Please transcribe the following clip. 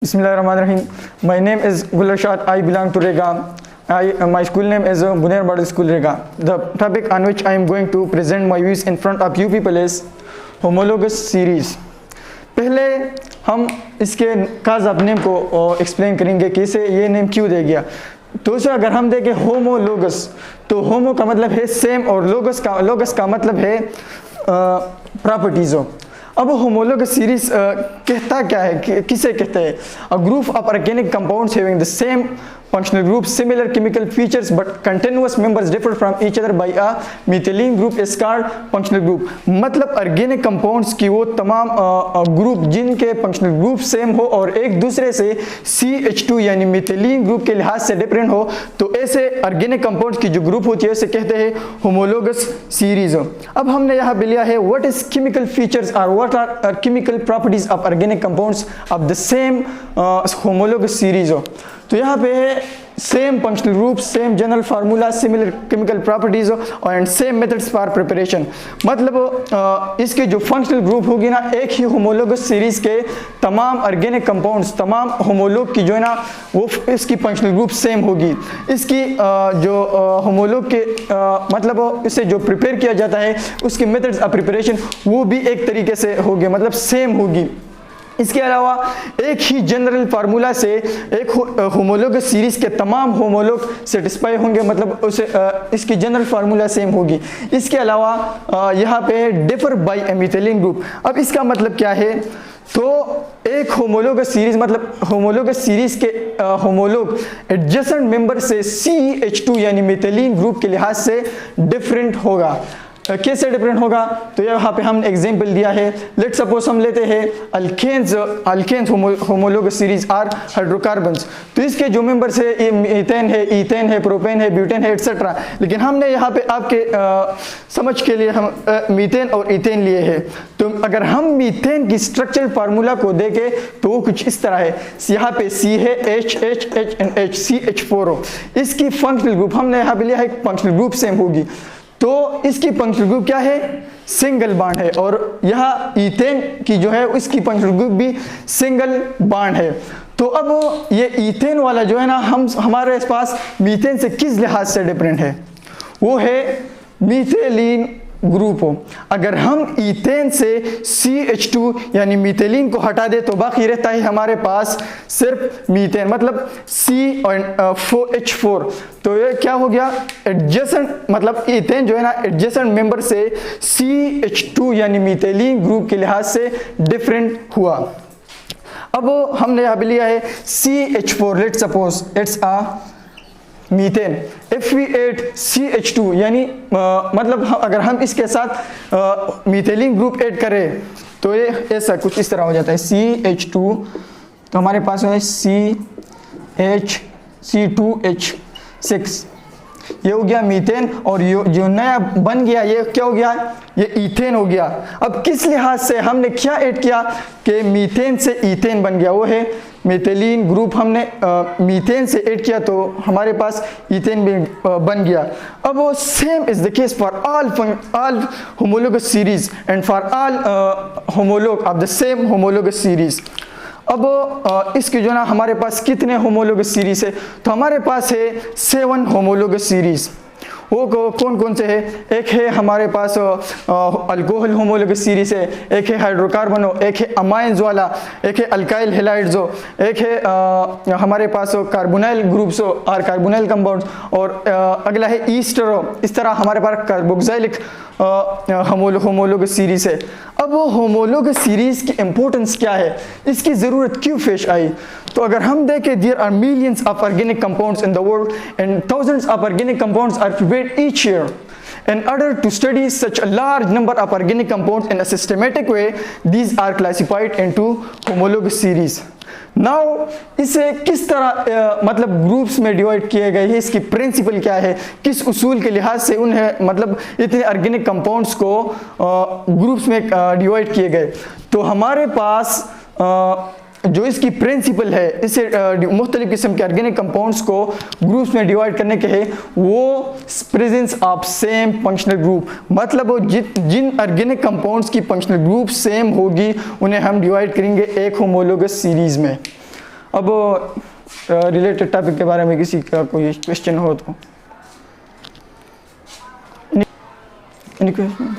Bismillahirrahmanirrahim. My name is Rashad. I belong to Rega. My school name is Buner Model School Rega. The topic on which I am going to present my views in front of you people is homologous series. पहले हम इसके cause of name को explain करेंगे कि इसे ये name क्यों दे गया। तो उसे अगर हम देखें होमोलोगस, तो होमो का मतलब है सेम और लोगस का मतलब है प्रॉपर्टीज हो। अब होमोलोगस सीरीज कहता क्या है, किसे कहते हैं? A group of organic compounds having the same functional group, similar chemical features but continuous members differ from each other by a methylene group is called functional group। मतलब organic compounds की वो तमाम ग्रुप जिनके functional group same हो और एक दूसरे से CH2 यानी मिथिलीन ग्रुप के लिहाज से डिफरेंट हो, तो ऐसे ऑर्गेनिक कंपाउंड्स की जो ग्रुप होती है उसे कहते हैं होमोलोगस सीरीज। अब हमने यहाँ पे लिया है व्हाट इज केमिकल फीचर्स और what are chemical properties of organic compounds of the same homologous series. तो यहाँ पे है same functional group, same general formula, similar chemical properties and same methods for preparation. मतलब इसके जो फंक्शनल ग्रुप होगी ना, एक ही होमोलोगस सीरीज के तमाम ऑर्गेनिक कंपाउंड्स, तमाम होमोलोग की जो है ना वो इसकी फंक्शनल ग्रुप सेम होगी। इसकी जो होमोलोग के मतलब इसे जो प्रिपेयर किया जाता है उसकी मेथड्स ऑफ प्रिपरेशन वो भी एक तरीके से होगी, मतलब सेम होगी। इसके अलावा एक ही जनरल फार्मूला से एक होमोलोगस सीरीज के तमाम होमोलोग सेटिस्फाई होंगे, मतलब उसे इसकी जनरल फार्मूला सेम होगी। इसके अलावा यहाँ पे differ by A methylene group. अब इसका मतलब क्या है? तो एक होमोलोगस सीरीज मतलब होमोलोगस सीरीज के होमोलोग एडजेसेंट मेंबर से CH2 यानी मिथिलीन ग्रुप के लिहाज से डिफरेंट होगा। कैसे डिफरेंट होगा? तो यहाँ पे हमने एग्जांपल दिया है। लेट सपोज हम लेते हैं alkanes homologous series are hydrocarbons. तो इसके जो मेंबर्स है मीथेन है, ईथेन है, प्रोपेन है, ब्यूटेन है, एक्सेट्रा। लेकिन हमने यहाँ पे आपके समझ के लिए हम मीथेन और ईथेन लिए हैं। तो अगर हम मीथेन की स्ट्रक्चरल फार्मूला को देखें तो वो कुछ इस तरह है। यहाँ पे C है, H एंड H, CH4 हो। इसकी फंक्शनल ग्रुप हमने यहाँ पे लिया है, फंक्शनल ग्रुप सेम होगी। तो इसकी फंक्शनल ग्रुप क्या है? सिंगल बॉन्ड है। और यहाँ ईथेन की जो है इसकी फंक्शनल ग्रुप भी सिंगल बॉन्ड है। तो अब ये ईथेन वाला जो है ना, हमारे पास मीथेन से किस लिहाज से डिफरेंट है? वो है मिथिलीन ग्रुप हो। अगर हम ईथेन से CH2 यानी मिथिलीन को हटा दे तो बाकी रहता है हमारे पास सिर्फ मीथेन, मतलब CH4। तो ये क्या हो गया? एडजेसेंट, मतलब ईथेन जो है ना एडजेसेंट मेंबर से CH2 यानी मिथिलीन ग्रुप के लिहाज से डिफरेंट हुआ। अब हमने यहाँ पे लिया है CH4, let suppose it's a methane. if we add CH2 यानी मतलब अगर हम इसके साथ मिथिलीन ग्रुप ऐड करें तो ये ऐसा कुछ इस तरह हो जाता है CH2। तो हमारे पास है C2H6, ये हो गया मीथेन। और ये जो नया बन गया ये क्या हो गया? ये ईथेन हो गया। अब किस लिहाज से हमने क्या ऐड किया कि मीथेन से ईथेन बन गया? वो है मिथिलीन ग्रुप हमने मीथेन से ऐड किया तो हमारे पास ईथेन भी बन गया। अब वो same is the case for all homologous series and for all homologue of the same homologous series. अब इसके जो ना हमारे पास कितने होमोलोगस सीरीज है? तो हमारे पास है 7 होमोलोगस सीरीज। वो कौन कौन से है? एक है हमारे पास अल्कोहल होमोलोगस सीरीज है, एक है हाइड्रोकार्बन हो, एक है अमाइंस वाला, एक है अल्काइल हेलाइड्स हो, एक है हमारे पास कार्बोनाइल ग्रुप्स हो और कार्बोनाइल कंपाउंड्स, और अगला है ईस्टर हो। इस तरह हमारे पास कार्बोक्सिलिक होमोलोगस सीरीज है। अब वो होमोलोगस सीरीज की इंपॉर्टेंस क्या है, इसकी ज़रूरत क्यों पेश आई? तो अगर हम देखें there are millions of organic compounds in the world and thousands of organic compounds are prepared each year. In order to study such a large number of organic compounds in a systematic way, these are classified into homologous series. Now, इसे किस तरह मतलब groups में divide किए गए हैं, इसकी principal क्या है, किस उसूल के लिहाज से उन्हें मतलब इतने ऑर्गेनिक कंपाउंड्स को ग्रुप्स में डिवाइड किए गए? तो हमारे पास जो इसकी प्रिंसिपल है, इसे मुख्तलिफ किस्म के ऑर्गेनिक कंपाउंड्स को ग्रुप्स में डिवाइड करने के है वो presence of same functional group. मतलब जिन ऑर्गेनिक कंपाउंड्स की फंक्शनल ग्रुप सेम होगी उन्हें हम डिवाइड करेंगे एक होमोलोगस सीरीज में। अब रिलेटेड टॉपिक के बारे में किसी का कोई क्वेश्चन हो तो, एनी क्वेश्चन?